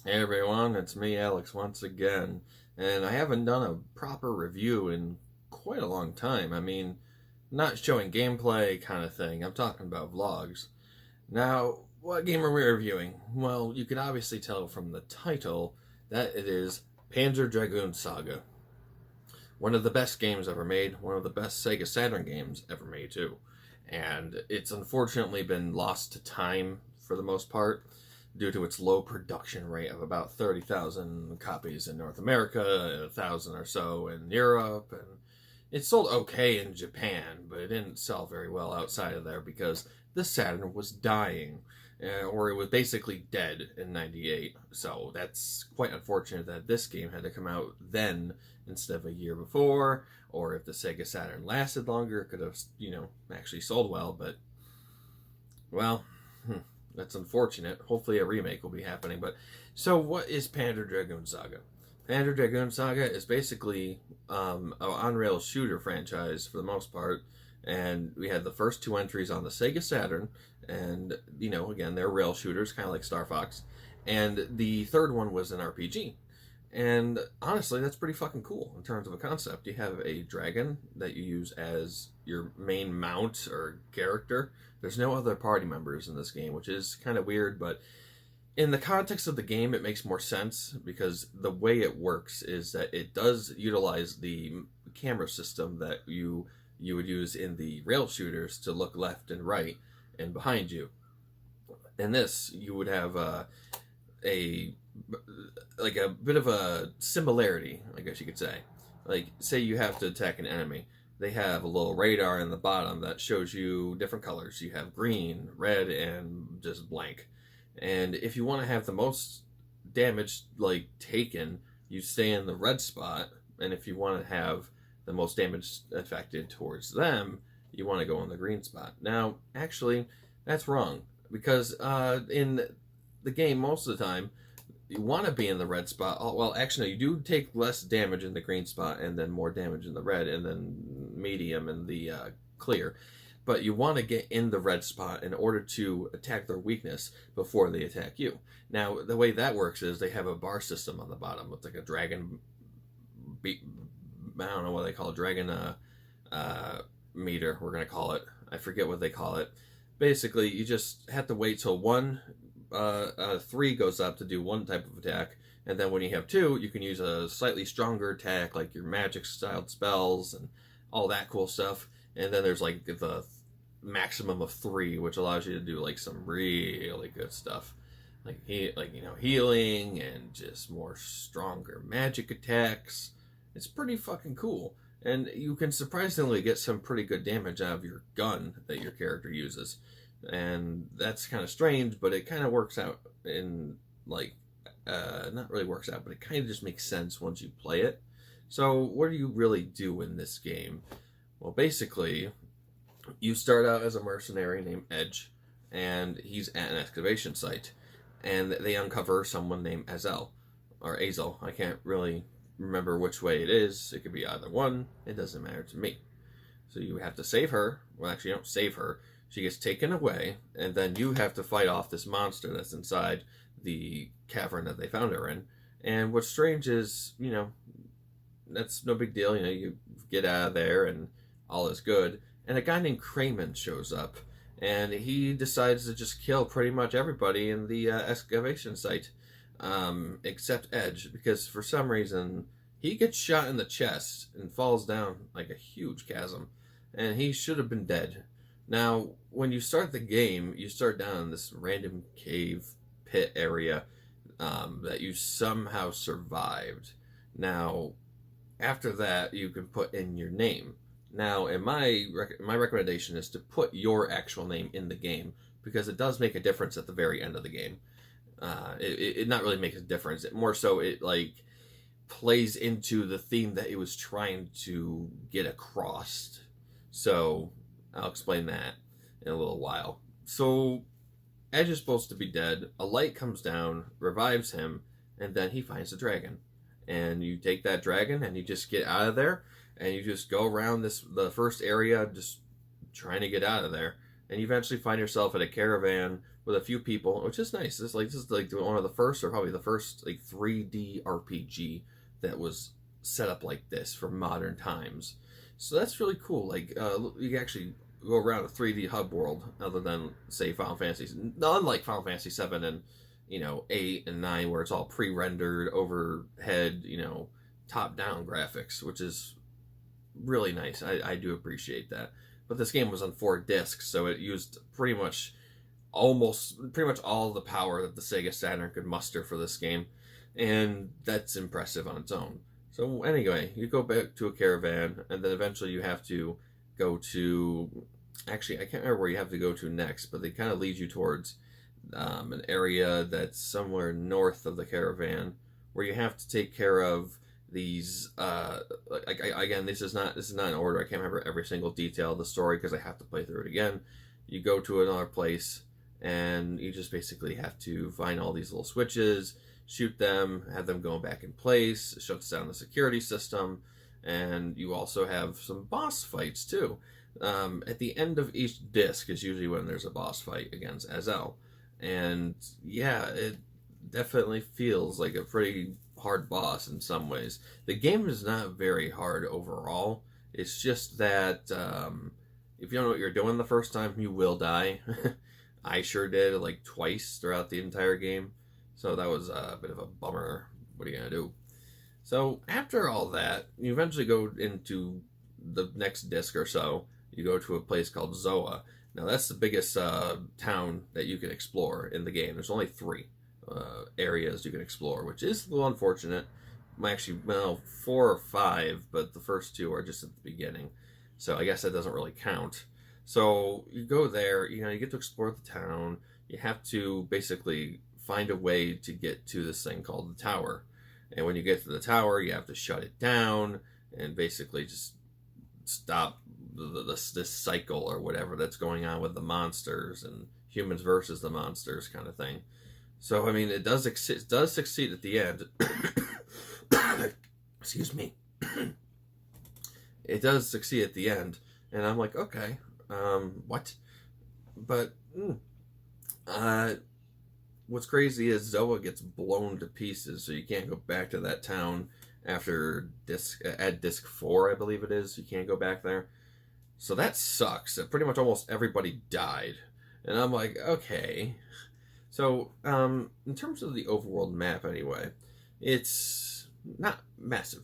Hey everyone, it's me, Alex, once again. And I haven't done a proper review in quite a long time. I mean, not showing gameplay kind of thing. I'm talking about vlogs. Now, what game are we reviewing? Well, you can obviously tell from the title that it is Panzer Dragoon Saga. One of the best games ever made, one of the best Sega Saturn games ever made, too. And it's unfortunately been lost to time for the most part due to its low production rate of about 30,000 copies in North America, and 1,000 or so in Europe, and it sold okay in Japan, but it didn't sell very well outside of there because the Saturn was dying, or it was basically dead in '98. So that's quite unfortunate that this game had to come out then instead of a year before, or if the Sega Saturn lasted longer, it could have, actually sold well, but, well, that's unfortunate. Hopefully a remake will be happening. But so what is Panzer Dragoon Saga? Panzer Dragoon Saga is basically an on-rail shooter franchise for the most part. And we had the first two entries on the Sega Saturn. And, again, they're rail shooters, kind of like Star Fox. And the third one was an RPG. And honestly, that's pretty fucking cool in terms of a concept. You have a dragon that you use as your main mount or character. There's no other party members in this game, which is kind of weird, but in the context of the game, it makes more sense because the way it works is that it does utilize the camera system that you would use in the rail shooters to look left and right and behind you. In this, you would have a bit of a similarity, I guess you could say. Like, say you have to attack an enemy. They have a little radar in the bottom that shows you different colors. You have green, red, and just blank. And if you want to have the most damage, taken, you stay in the red spot. And if you want to have the most damage affected towards them, you want to go in the green spot. Now, actually, that's wrong. Because in the game, most of the time, you want to be in the red spot. Well, actually, you do take less damage in the green spot and then more damage in the red and then medium in the clear. But you want to get in the red spot in order to attack their weakness before they attack you. Now, the way that works is they have a bar system on the bottom. It's like a dragon I don't know what they call it. Dragon meter, we're going to call it. I forget what they call it. Basically, you just have to wait till 3 goes up to do one type of attack, and then when you have 2, you can use a slightly stronger attack, like your magic-styled spells and all that cool stuff. And then there's the maximum of 3, which allows you to do some really good stuff, healing and just more stronger magic attacks. It's pretty fucking cool, and you can surprisingly get some pretty good damage out of your gun that your character uses. And that's kind of strange, but it kind of works out in not really works out, but it kind of just makes sense once you play it. So what do you really do in this game? Well, basically, you start out as a mercenary named Edge, and he's at an excavation site, and they uncover someone named Azel, or Azel. I can't really remember which way it is. It could be either one. It doesn't matter to me. So you have to save her. Well, actually, you don't save her. She gets taken away, and then you have to fight off this monster that's inside the cavern that they found her in. And what's strange is, that's no big deal. You get out of there, and all is good. And a guy named Crayman shows up, and he decides to just kill pretty much everybody in the excavation site, except Edge, because for some reason he gets shot in the chest and falls down like a huge chasm, and he should have been dead. Now, when you start the game, you start down in this random cave pit area that you somehow survived. Now, after that, you can put in your name. Now, in my recommendation is to put your actual name in the game, because it does make a difference at the very end of the game. It not really makes a difference. More so, it plays into the theme that it was trying to get across. So I'll explain that in a little while. So Edge is supposed to be dead. A light comes down, revives him, and then he finds the dragon. And you take that dragon and you just get out of there, and you just go around the first area just trying to get out of there. and you eventually find yourself in a caravan with a few people, which is nice. This is like one of the first, or probably the first, like 3D RPG that was set up like this for modern times. So that's really cool. Like you can actually go around a 3D hub world, other than say Final Fantasy, unlike Final Fantasy 7 and 8 and 9, where it's all pre-rendered overhead, top-down graphics, which is really nice. I do appreciate that. But this game was on 4 discs, so it used pretty much all the power that the Sega Saturn could muster for this game, and that's impressive on its own. So anyway, you go back to a caravan, and then eventually you have to go to... Actually, I can't remember where you have to go to next, but they kind of lead you towards an area that's somewhere north of the caravan, where you have to take care of these. Again, this is not in order. I can't remember every single detail of the story because I have to play through it again. You go to another place, and you just basically have to find all these little switches, shoot them, have them go back in place. It shuts down the security system, and you also have some boss fights too. At the end of each disc is usually when there's a boss fight against Azel. And yeah, it definitely feels like a pretty hard boss in some ways. The game is not very hard overall. It's just that if you don't know what you're doing the first time, you will die. I sure did, like twice throughout the entire game. So that was a bit of a bummer. What are you going to do? So after all that, you eventually go into the next disc or so. You go to a place called Zoa. Now that's the biggest town that you can explore in the game. There's only 3 areas you can explore, which is a little unfortunate. Actually, well, 4 or 5, but the first 2 are just at the beginning. So I guess that doesn't really count. So you go there, you get to explore the town. You have to basically find a way to get to this thing called the tower. And when you get to the tower, you have to shut it down and basically just stop this cycle or whatever that's going on with the monsters and humans versus the monsters kind of thing. So I mean, it does succeed at the end. Excuse me. It does succeed at the end, and I'm like, okay, what? But what's crazy is Zoa gets blown to pieces, so you can't go back to that town after disc 4, I believe it is. You can't go back there. So that sucks. Pretty much almost everybody died. And I'm like, okay. So, in terms of the overworld map anyway, it's not massive.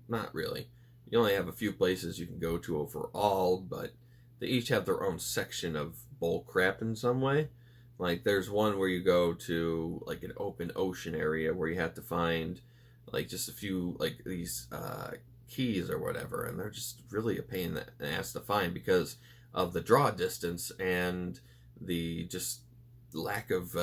Not really. You only have a few places you can go to overall, but they each have their own section of bull crap in some way. Like, there's one where you go to, like, an open ocean area where you have to find, like, just a few, like, these, keys or whatever, and they're just really a pain in the ass to find because of the draw distance and the just lack of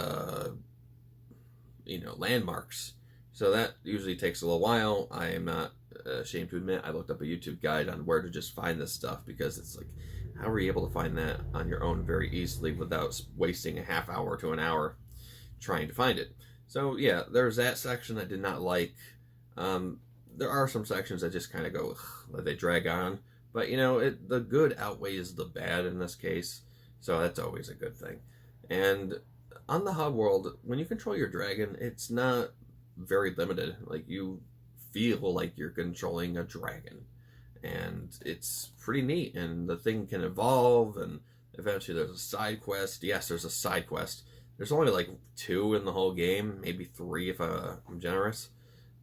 landmarks. So that usually takes a little while. I am not ashamed to admit I looked up a YouTube guide on where to just find this stuff, because it's like, how are you able to find that on your own very easily without wasting a half hour to an hour trying to find it? So yeah, there's that section I did not like. There are some sections that just kind of go, that they drag on. But, the good outweighs the bad in this case. So that's always a good thing. And on the hub world, when you control your dragon, it's not very limited. Like, you feel like you're controlling a dragon. And it's pretty neat. And the thing can evolve. And eventually there's a side quest. Yes, there's a side quest. There's only like 2 in the whole game. Maybe 3 if I'm generous.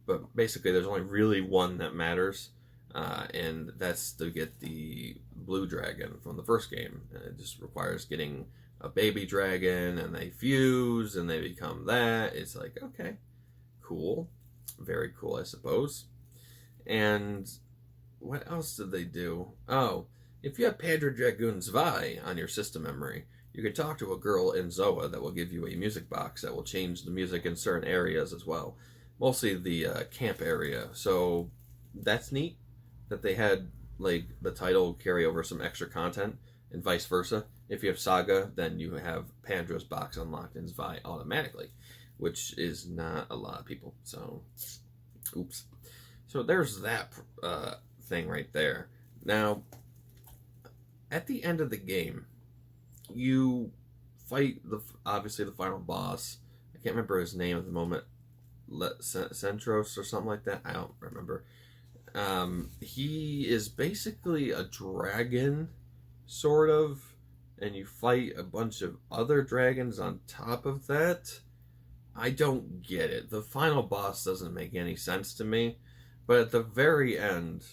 But basically, there's only really one that matters, and that's to get the blue dragon from the first game. It just requires getting a baby dragon, and they fuse, and they become that. It's like, okay, cool. Very cool, I suppose. And what else did they do? Oh, if you have Panzer Dragoon Zwei on your system memory, you can talk to a girl in Zoa that will give you a music box that will change the music in certain areas as well. Mostly the camp area. So that's neat that they had like the title carry over some extra content, and vice versa. If you have Saga, then you have Pandra's box unlocked in Zwei automatically, which is not a lot of people. So, oops. So there's that thing right there. Now, at the end of the game, you fight obviously the final boss. I can't remember his name at the moment. Centros or something like that. I don't remember. He is basically a dragon, sort of, and you fight a bunch of other dragons on top of that. I don't get it. The final boss doesn't make any sense to me, but at the very end,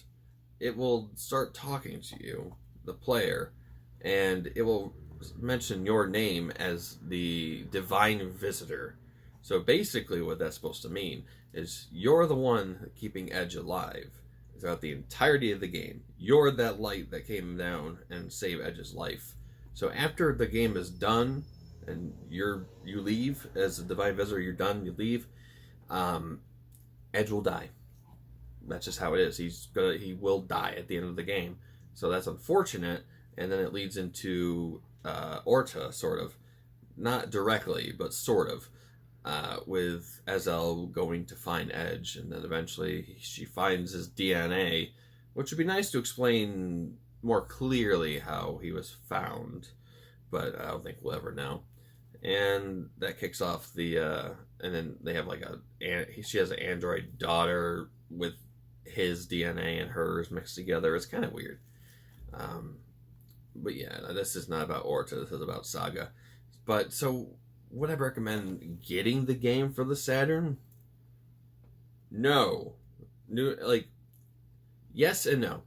it will start talking to you, the player, and it will mention your name as the divine visitor. So basically, what that's supposed to mean is you're the one keeping Edge alive throughout the entirety of the game. You're that light that came down and saved Edge's life. So after the game is done and you leave as a divine visitor, you're done, you leave. Edge will die. That's just how it is. He will die at the end of the game. So that's unfortunate. And then it leads into Orta, sort of, not directly, but sort of, with Ezel going to find Edge, and then eventually she finds his DNA, which would be nice to explain more clearly how he was found, but I don't think we'll ever know. And that kicks off the, and then they have like she has an android daughter with his DNA and hers mixed together. It's kind of weird. But yeah, this is not about Orta, this is about Saga. But so, would I recommend getting the game for the Saturn? No. Yes and no.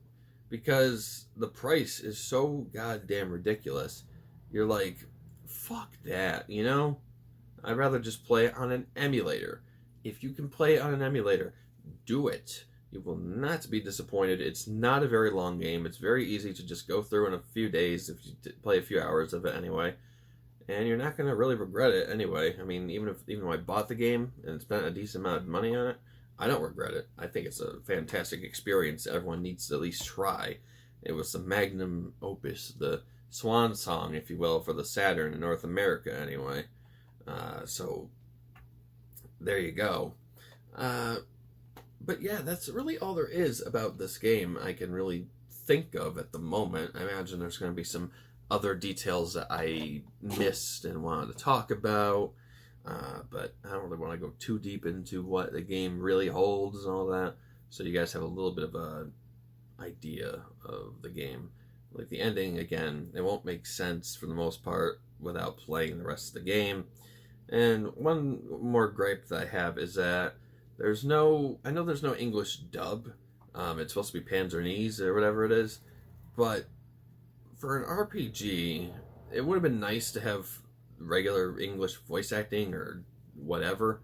Because the price is so goddamn ridiculous. You're like, fuck that, you know? I'd rather just play it on an emulator. If you can play it on an emulator, do it. You will not be disappointed. It's not a very long game. It's very easy to just go through in a few days if you play a few hours of it anyway. And you're not going to really regret it anyway. I mean, even though I bought the game and spent a decent amount of money on it, I don't regret it. I think it's a fantastic experience everyone needs to at least try. It was the magnum opus, the swan song, if you will, for the Saturn in North America anyway. So, there you go. But yeah, that's really all there is about this game I can really think of at the moment. I imagine there's going to be some other details that I missed and wanted to talk about, but I don't really want to go too deep into what the game really holds and all that, so you guys have a little bit of a idea of the game. Like the ending, again, it won't make sense for the most part without playing the rest of the game. And one more gripe that I have is that I know there's no English dub. It's supposed to be Panzer or whatever it is, but for an RPG, it would have been nice to have regular English voice acting or whatever,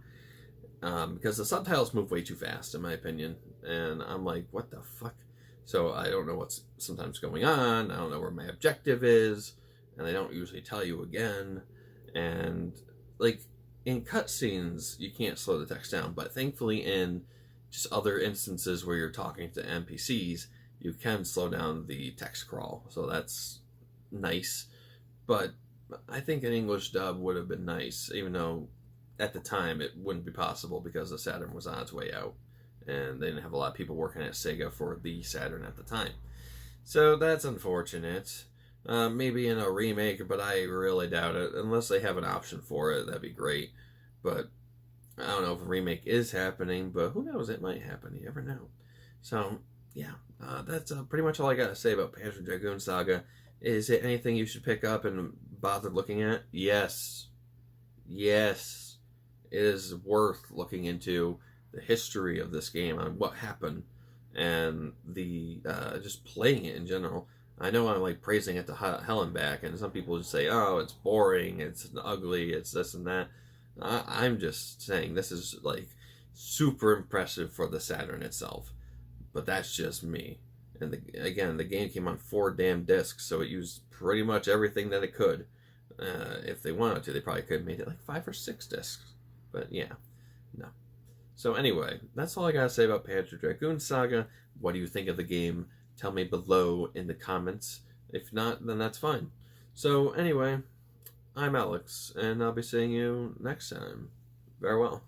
because the subtitles move way too fast, in my opinion, and I'm like, what the fuck? So I don't know what's sometimes going on, I don't know where my objective is, and they don't usually tell you again, and, like, in cutscenes, you can't slow the text down, but thankfully in just other instances where you're talking to NPCs, you can slow down the text crawl, so that's nice. But I think an English dub would have been nice, even though at the time it wouldn't be possible because the Saturn was on its way out, and they didn't have a lot of people working at Sega for the Saturn at the time. So that's unfortunate. Maybe in a remake, but I really doubt it. Unless they have an option for it, that'd be great. But I don't know if a remake is happening, but who knows, it might happen. You never know. So, yeah, that's pretty much all I got to say about Panzer Dragoon Saga. Is it anything you should pick up and bother looking at? Yes. Yes. It is worth looking into the history of this game and what happened and the just playing it in general. I know I'm like praising it to hell and back, and some people just say, oh, it's boring, it's ugly, it's this and that. I'm just saying this is like super impressive for the Saturn itself, but that's just me. And again, the game came on 4 damn discs, so it used pretty much everything that it could. If they wanted to, they probably could have made it like 5 or 6 discs, but yeah, no. So anyway, that's all I gotta say about Panzer Dragoon Saga. What do you think of the game? Tell me below in the comments. If not, then that's fine. So anyway, I'm Alex, and I'll be seeing you next time. Farewell.